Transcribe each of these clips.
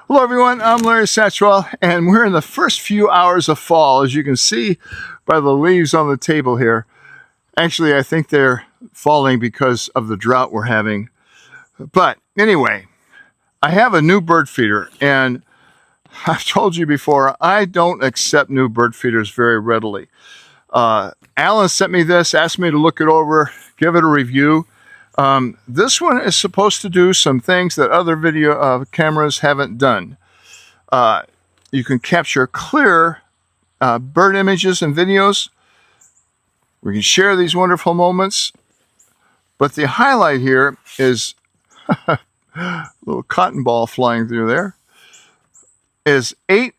Hello everyone, I'm Larry Satchwell, and we're in the first few hours of fall, as you can see by the leaves on the table here. Actually, I think they're falling because of the drought we're having. But anyway, I have a new bird feeder, and I've told you before, I don't accept new bird feeders very readily. Alan sent me this, asked me to look it over, give it a review. This one is supposed to do some things that other video cameras haven't done. You can capture clear bird images and videos. We can share these wonderful moments. But the highlight here is a little cotton ball flying through there, is 8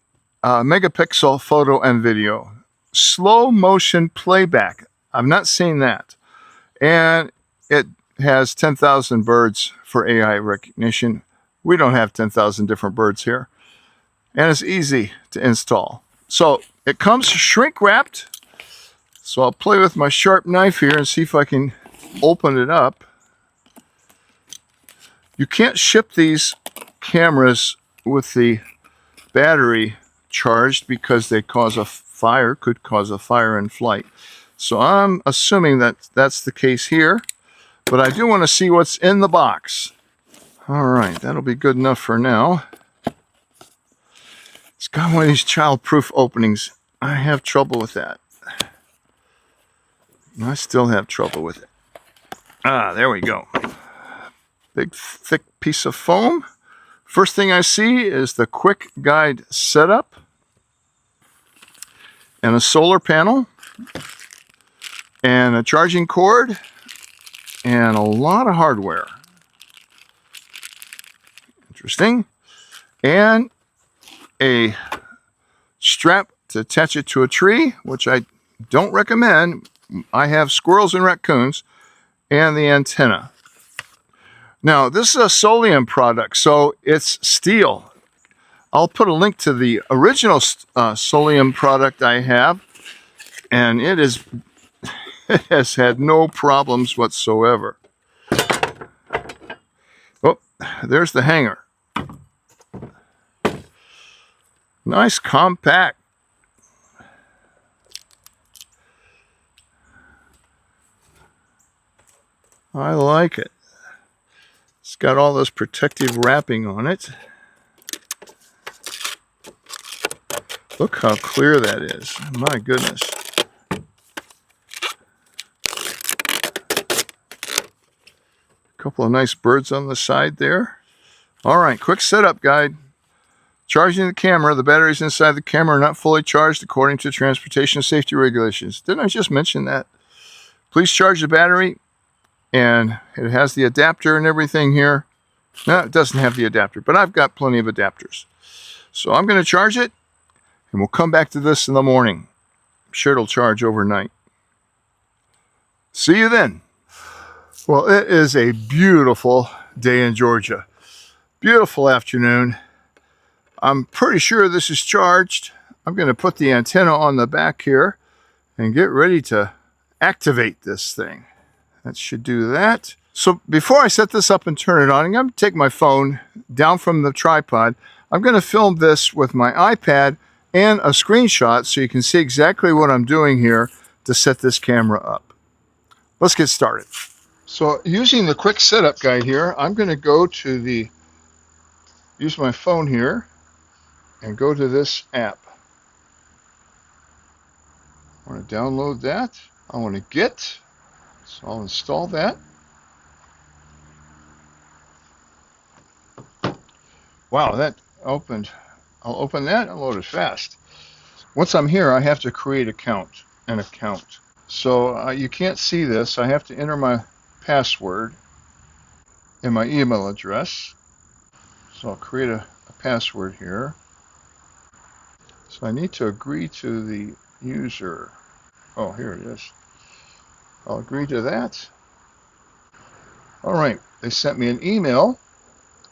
megapixel photo and video. Slow motion playback. I've not seen that. And it has 10,000 birds for AI recognition. We don't have 10,000 different birds here. And it's easy to install. So it comes shrink wrapped. So I'll play with my sharp knife here and see if I can open it up. You can't ship these cameras with the battery charged because they cause a fire, could cause a fire in flight. So I'm assuming that that's the case here. But I do want to see what's in the box. All right, that'll be good enough for now. It's got one of these child-proof openings. I have trouble with that. I still have trouble with it. There we go. Big, thick piece of foam. First thing I see is the quick guide setup and a solar panel and a charging cord and a lot of hardware. Interesting. And a strap to attach it to a tree, which I don't recommend. I have squirrels and raccoons, and the antenna. Now, this is a Soliom product, so it's steel. I'll put a link to the original Soliom product I have, and it has had no problems whatsoever. Oh, there's the hanger. Nice, compact. I like it. It's got all this protective wrapping on it. Look how clear that is. My goodness. A couple of nice birds on the side there. All right, quick setup guide. Charging the camera. The batteries inside the camera are not fully charged according to transportation safety regulations. Didn't I just mention that? Please charge the battery. And it has the adapter and everything here. No, it doesn't have the adapter, but I've got plenty of adapters. So I'm going to charge it, and we'll come back to this in the morning. I'm sure it'll charge overnight. See you then. Well, it is a beautiful day in Georgia. Beautiful afternoon. I'm pretty sure this is charged. I'm going to put the antenna on the back here and get ready to activate this thing. That should do that. So before I set this up and turn it on, I'm going to take my phone down from the tripod. I'm going to film this with my iPad and a screenshot so you can see exactly what I'm doing here to set this camera up. Let's get started. So using the quick setup guide here, I'm going to go to use my phone here and go to this app. I want to download that. I want to get. So I'll install that. Wow, that opened. I'll open that and load it fast. Once I'm here, I have to create an account. So you can't see this. I have to enter my password and my email address. So I'll create a password here. So I need to agree to the user. Oh, here it is. I'll agree to that. All right, they sent me an email,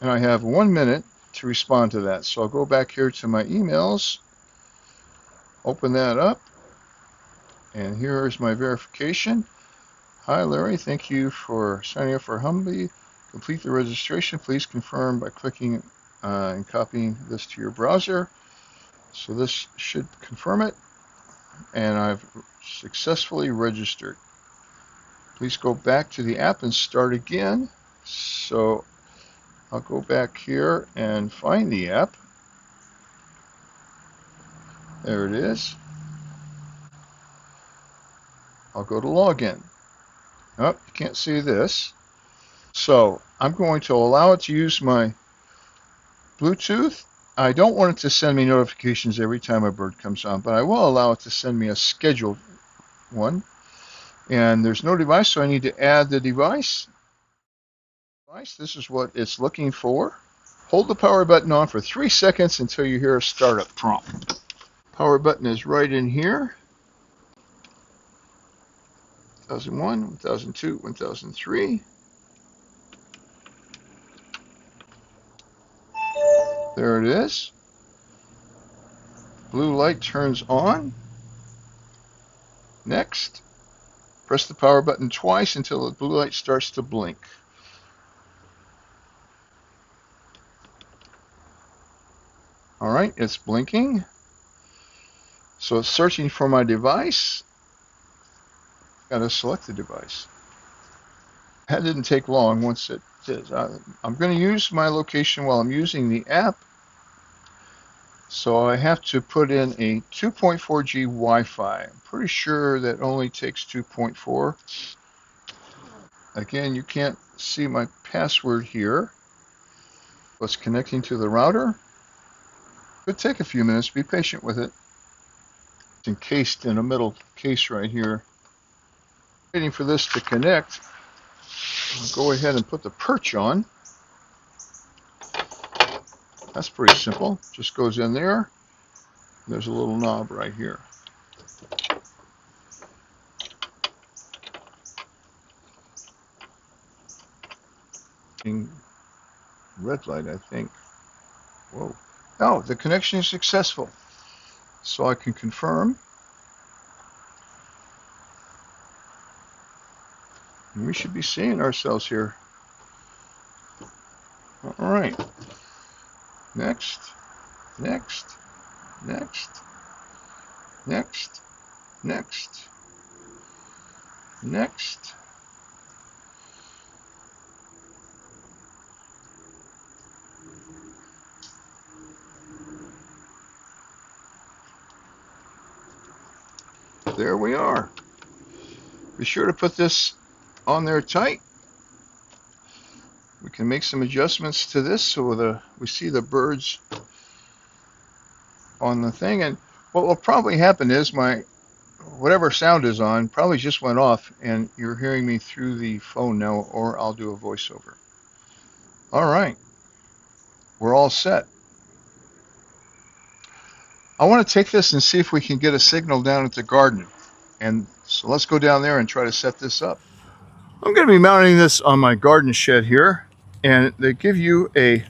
and I have 1 minute to respond to that. So I'll go back here to my emails, open that up, and here is my verification. Hi, Larry. Thank you for signing up for Humbly. Complete the registration. Please confirm by clicking and copying this to your browser. So this should confirm it, and I've successfully registered. Please go back to the app and start again. So I'll go back here and find the app. There it is. I'll go to login. Oh, you can't see this. So I'm going to allow it to use my Bluetooth. I don't want it to send me notifications every time a bird comes on, but I will allow it to send me a scheduled one. And there's no device, so I need to add the device. This is what it's looking for. Hold the power button on for 3 seconds until you hear a startup prompt. Power button is right in here. 1001, 1002, 1003. There it is. Blue light turns on. Next. Press the power button twice until the blue light starts to blink. All right, it's blinking. So it's searching for my device. Got to select the device. That didn't take long once it did. I'm going to use my location while I'm using the app. So I have to put in a 2.4G Wi-Fi. I'm pretty sure that only takes 2.4. Again, you can't see my password here. It's connecting to the router. Could take a few minutes. Be patient with it. It's encased in a metal case right here. Waiting for this to connect. I'll go ahead and put the perch on. That's pretty simple. Just goes in there. There's a little knob right here. Red light, I think. Whoa. Oh, the connection is successful. So I can confirm. And we should be seeing ourselves here. All right. Next. Next. Next. Next. Next. Next. There we are. Be sure to put this on there tight. We can make some adjustments to this so we see the birds on the thing. And what will probably happen is whatever sound is on probably just went off and you're hearing me through the phone now, or I'll do a voiceover. All right. We're all set. I want to take this and see if we can get a signal down at the garden. And so let's go down there and try to set this up. I'm going to be mounting this on my garden shed here, and they give you a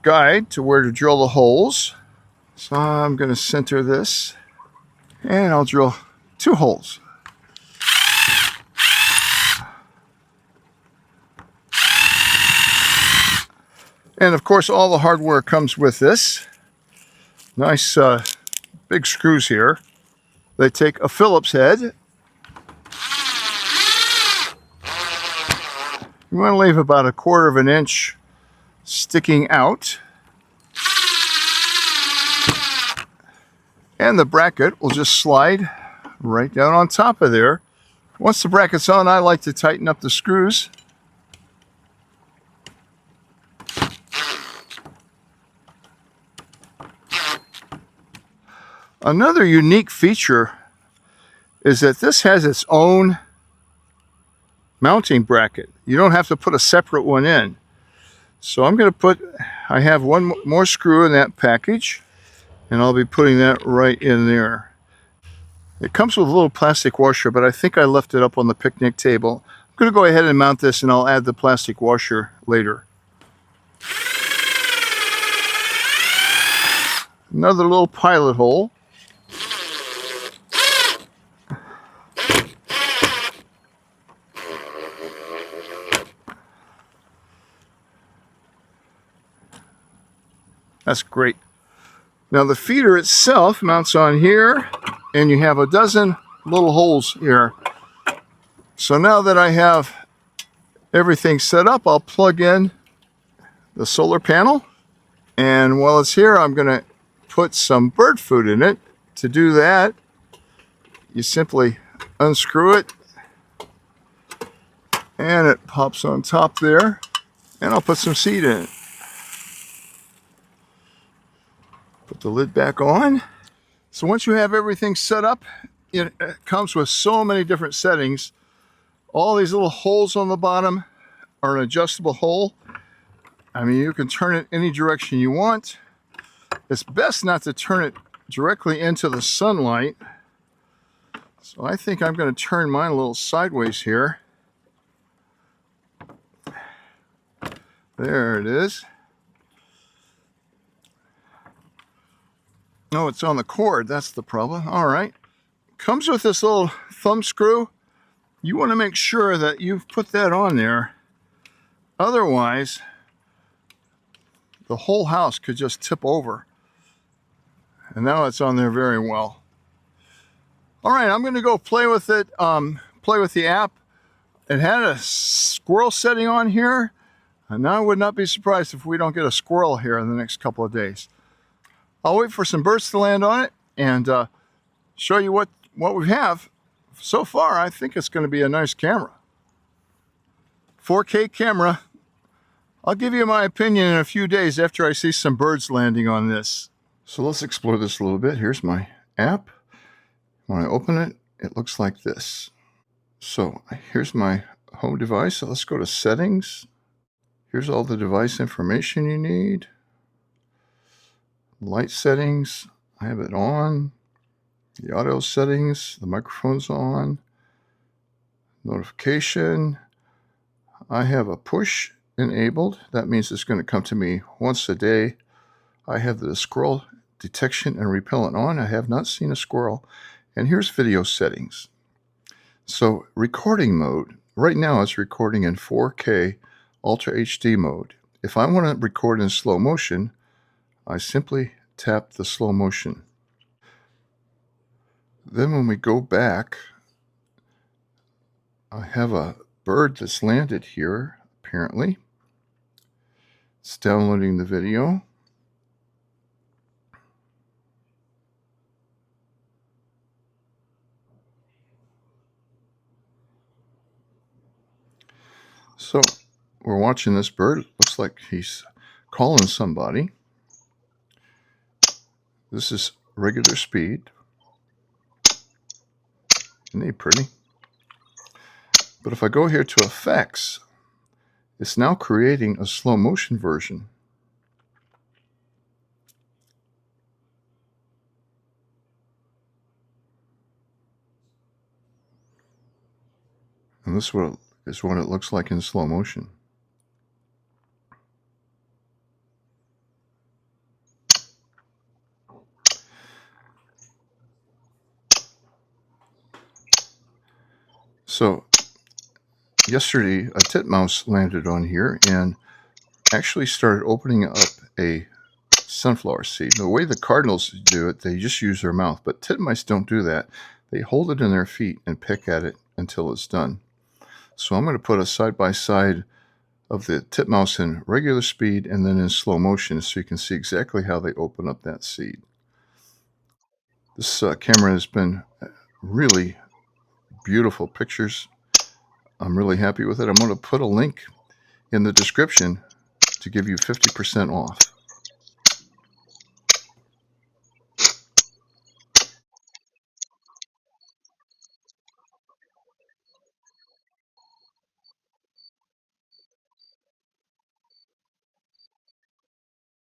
guide to where to drill the holes. So I'm going to center this, and I'll drill 2 holes. And of course, all the hardware comes with this. Nice big screws here. They take a Phillips head. You want to leave about 1/4 of an inch sticking out. And the bracket will just slide right down on top of there. Once the bracket's on, I like to tighten up the screws. Another unique feature is that this has its own mounting bracket. You don't have to put a separate one in. So I have one more screw in that package, and I'll be putting that right in there. It comes with a little plastic washer, but I think I left it up on the picnic table. I'm going to go ahead and mount this, and I'll add the plastic washer later. Another little pilot hole. That's great. Now the feeder itself mounts on here, and you have a dozen little holes here. So now that I have everything set up, I'll plug in the solar panel. And while it's here, I'm going to put some bird food in it. To do that, you simply unscrew it, and it pops on top there. And I'll put some seed in it. Put the lid back on. So once you have everything set up, it comes with so many different settings. All these little holes on the bottom are an adjustable hole. I mean, you can turn it any direction you want. It's best not to turn it directly into the sunlight. So I think I'm going to turn mine a little sideways here. There it is. Oh, it's on the cord. That's the problem. All right. Comes with this little thumb screw. You want to make sure that you've put that on there. Otherwise, the whole house could just tip over. And now it's on there very well. All right, I'm going to go play with it, play with the app. It had a squirrel setting on here. And now I would not be surprised if we don't get a squirrel here in the next couple of days. I'll wait for some birds to land on it and show you what we have. So far, I think it's going to be a nice camera. 4K camera. I'll give you my opinion in a few days after I see some birds landing on this. So let's explore this a little bit. Here's my app. When I open it, it looks like this. So here's my home device. So let's go to settings. Here's all the device information you need. Light settings, I have it on. The audio settings, the microphone's on. Notification, I have a push enabled. That means it's going to come to me once a day. I have the squirrel detection and repellent on. I have not seen a squirrel. And here's video settings. So recording mode, right now it's recording in 4K Ultra HD mode. If I want to record in slow motion, I simply tap the slow motion. Then when we go back, I have a bird that's landed here, apparently. It's downloading the video. So we're watching this bird. It looks like he's calling somebody. This is regular speed. Isn't he pretty? But if I go here to effects, it's now creating a slow motion version. And this is what it looks like in slow motion. So yesterday, a titmouse landed on here and actually started opening up a sunflower seed. The way the cardinals do it, they just use their mouth, but titmice don't do that. They hold it in their feet and pick at it until it's done. So I'm going to put a side-by-side of the titmouse in regular speed and then in slow motion so you can see exactly how they open up that seed. This camera has been really beautiful pictures. I'm really happy with it. I'm going to put a link in the description to give you 50% off.